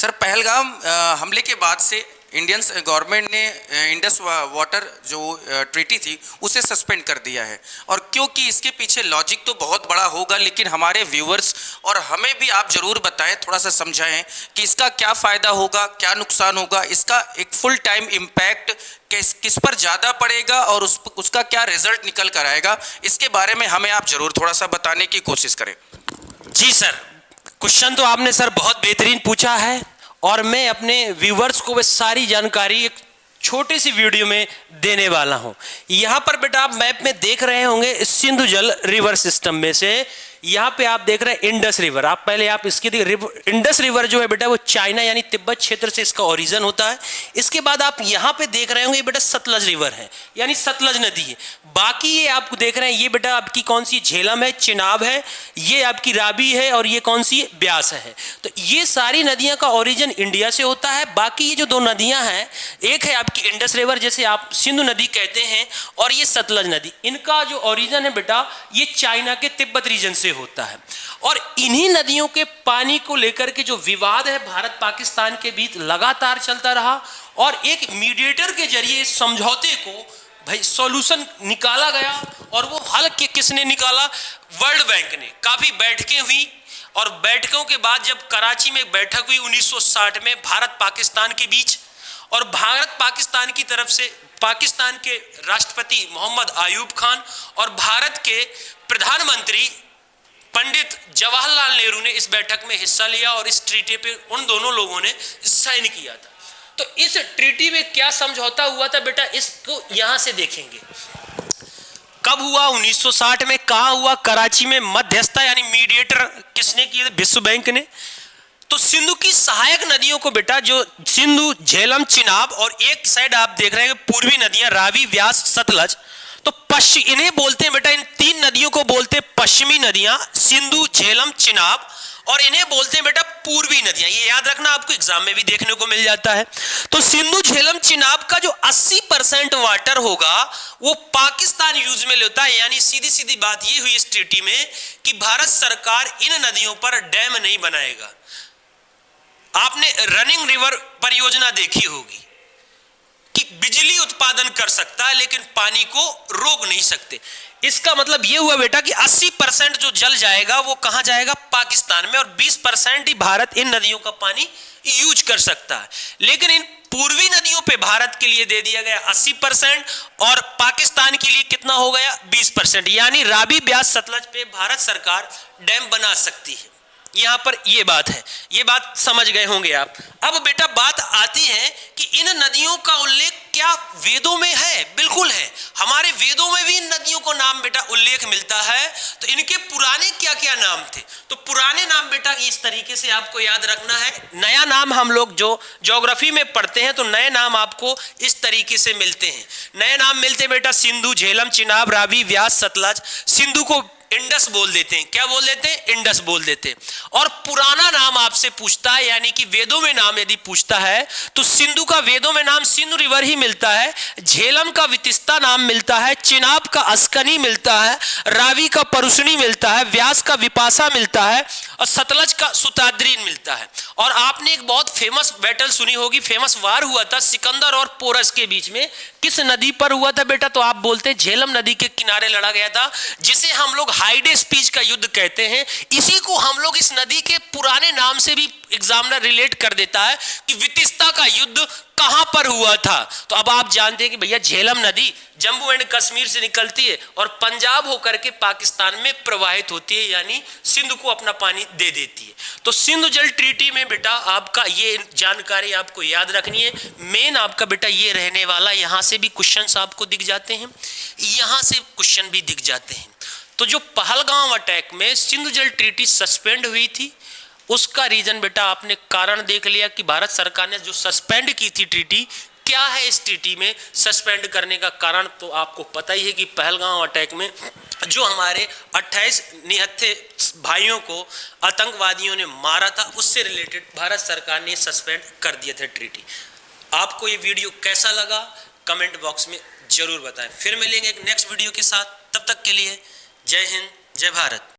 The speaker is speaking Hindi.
सर, पहलगाम हमले के बाद से इंडियन गवर्नमेंट ने इंडस वाटर जो ट्रीटी थी उसे सस्पेंड कर दिया है। और क्योंकि इसके पीछे लॉजिक तो बहुत बड़ा होगा, लेकिन हमारे व्यूअर्स और हमें भी आप ज़रूर बताएं, थोड़ा सा समझाएं कि इसका क्या फ़ायदा होगा, क्या नुकसान होगा, इसका एक फुल टाइम इम्पैक्ट किस पर ज़्यादा पड़ेगा और उसका क्या रिजल्ट निकल कर आएगा, इसके बारे में हमें आप ज़रूर थोड़ा सा बताने की कोशिश करें। जी सर, क्वेश्चन तो आपने सर बहुत बेहतरीन पूछा है और मैं अपने व्यूवर्स को वह सारी जानकारी एक छोटी सी वीडियो में देने वाला हूं। यहां पर बेटा आप मैप में देख रहे होंगे सिंधु जल रिवर सिस्टम में से यहाँ पे आप देख रहे हैं इंडस रिवर। आप पहले आप इसकी इंडस रिवर जो है बेटा वो चाइना यानी तिब्बत क्षेत्र से इसका ओरिजिन होता है। इसके बाद आप यहाँ पे देख रहे होंगे बेटा सतलज रिवर है यानी सतलज नदी है। बाकी ये आप देख रहे हैं ये बेटा आपकी कौन सी झेलम है, चिनाब है, ये आपकी रावी है और ये कौन सी ब्यास है। तो ये सारी नदियां का ओरिजिन इंडिया से होता है। बाकी ये जो दो नदियां हैं, एक है आपकी इंडस रिवर जैसे आप सिंधु नदी कहते हैं और ये सतलज नदी, इनका जो ओरिजिन है बेटा ये चाइना के तिब्बत रीजन से होता है। और इन्हीं नदियों के पानी को लेकर के जो विवाद है भारत पाकिस्तान के बीच लगातार चलता रहा और एक मीडिएटर के जरिए इस समझौते को भाई सॉल्यूशन निकाला गया। और वो हल किसने निकाला? वर्ल्ड बैंक ने। काफी बैठकें हुई और बैठकों के बाद जब कराची में बैठक हुई 1960 में भारत पाकिस्तान के बीच, और भारत पाकिस्तान की तरफ से पाकिस्तान के राष्ट्रपति मोहम्मद अयूब खान और भारत के प्रधानमंत्री पंडित जवाहरलाल नेहरू ने इस बैठक में हिस्सा लिया और इस ट्रीटी पे उन दोनों लोगों ने साइन किया था। तो इस ट्रीटी में क्या समझौता हुआ था बेटा, इसको यहां से देखेंगे। कब हुआ? 1960 में। कहां हुआ? कराची में। मध्यस्थता यानी मीडिएटर किसने किया? विश्व बैंक ने। तो सिंधु की सहायक नदियों को बेटा जो सिंधु, झेलम, चिनाब और एक साइड आप देख रहे हैं पूर्वी नदियां रावी, व्यास, सतलज, तो इन्हें बोलते हैं बेटा, इन तीन नदियों को बोलते हैं पश्चिमी नदियां, सिंधु, झेलम, चिनाब, और इन्हें बोलते हैं बेटा पूर्वी नदियां। ये याद रखना, आपको एग्जाम में भी देखने को मिल जाता है। तो सिंधु, झेलम, चिनाब का जो 80% वाटर होगा वो पाकिस्तान यूज में लेता है। यानी सीधी सीधी बात ये हुई इस ट्रीटी में कि भारत सरकार इन नदियों पर डैम नहीं बनाएगा। आपने रनिंग रिवर परियोजना देखी होगी कि बिजली उत्पादन कर सकता है लेकिन पानी को रोक नहीं सकते। इसका मतलब यह हुआ बेटा कि 80% जो जल जाएगा वो कहां जाएगा? पाकिस्तान में, और 20% ही भारत इन नदियों का पानी यूज कर सकता है। लेकिन इन पूर्वी नदियों पे भारत के लिए दे दिया गया 80% और पाकिस्तान के लिए कितना हो गया? 20%। यानी रावी, ब्यास, सतलज पे भारत सरकार डैम बना सकती है। यहां पर यह बात है, यह बात समझ गए होंगे आप। अब बेटा बात आती है कि इन नदियों का उल्लेख क्या वेदों में है? बिल्कुल है। हमारे वेदों में भी इन नदियों को नाम बेटा उल्लेख मिलता है। तो इनके पुराने क्या क्या नाम थे? तो पुराने नाम बेटा इस तरीके से आपको याद रखना है। नया नाम हम लोग जो ज्योग्राफी में पढ़ते हैं तो नए नाम आपको इस तरीके से मिलते हैं। नए नाम मिलते हैं बेटा सिंधु, झेलम, चिनाब, रावी, व्यास, सतलज। सिंधु को इंडस बोल देते हैं। क्या बोल देते हैं? इंडस बोल देते हैं। और पुराना नाम आपसे पूछता है, यानी कि वेदों में नाम यदि पूछता है तो सिंधु का वेदों में नाम सिंधु रिवर ही मिलता है, झेलम का वितिस्ता नाम मिलता है, चिनाब का अस्कनी मिलता है, रावी का परुषणी मिलता है, व्यास का विपासा मिलता है और सतलज का सुताद्रीन मिलता है। और आपने एक बहुत फेमस बैटल सुनी होगी, फेमस वार हुआ था सिकंदर और पोरस के बीच में। किस नदी पर हुआ था बेटा? तो आप बोलते हैं झेलम नदी के किनारे लड़ा गया था, जिसे हम लोग हाइडे स्पीच का युद्ध कहते हैं। इसी को हम लोग इस नदी के पुराने नाम से भी एग्जामिनर रिलेट कर देता है कि वितिस्ता का युद्ध कहां पर हुआ था। तो अब आप जानते हैं कि भैया झेलम नदी जम्मू एंड कश्मीर से निकलती है और पंजाब होकर के पाकिस्तान में प्रवाहित होती है, यानी सिंधु को अपना पानी दे देती है। तो सिंधु जल ट्रीटी में बेटा आपका ये जानकारी आपको याद रखनी है। मेन आपका बेटा ये रहने वाला, यहां से भी क्वेश्चंस आपको दिख जाते हैं, यहां से क्वेश्चन भी दिख जाते हैं। तो जो पहलगाम अटैक में सिंधु जल ट्रीटी सस्पेंड हुई थी, उसका रीजन बेटा आपने कारण देख लिया कि भारत सरकार ने जो सस्पेंड की थी ट्रीटी, क्या है इस ट्रीटी में सस्पेंड करने का कारण? तो आपको पता ही है कि पहलगाम अटैक में जो हमारे 28 निहत्थे भाइयों को आतंकवादियों ने मारा था, उससे रिलेटेड भारत सरकार ने सस्पेंड कर दिया था ट्रीटी। आपको ये वीडियो कैसा लगा कमेंट बॉक्स में जरूर बताएं। फिर मिलेंगे एक नेक्स्ट वीडियो के साथ, तब तक के लिए जय हिंद, जय भारत।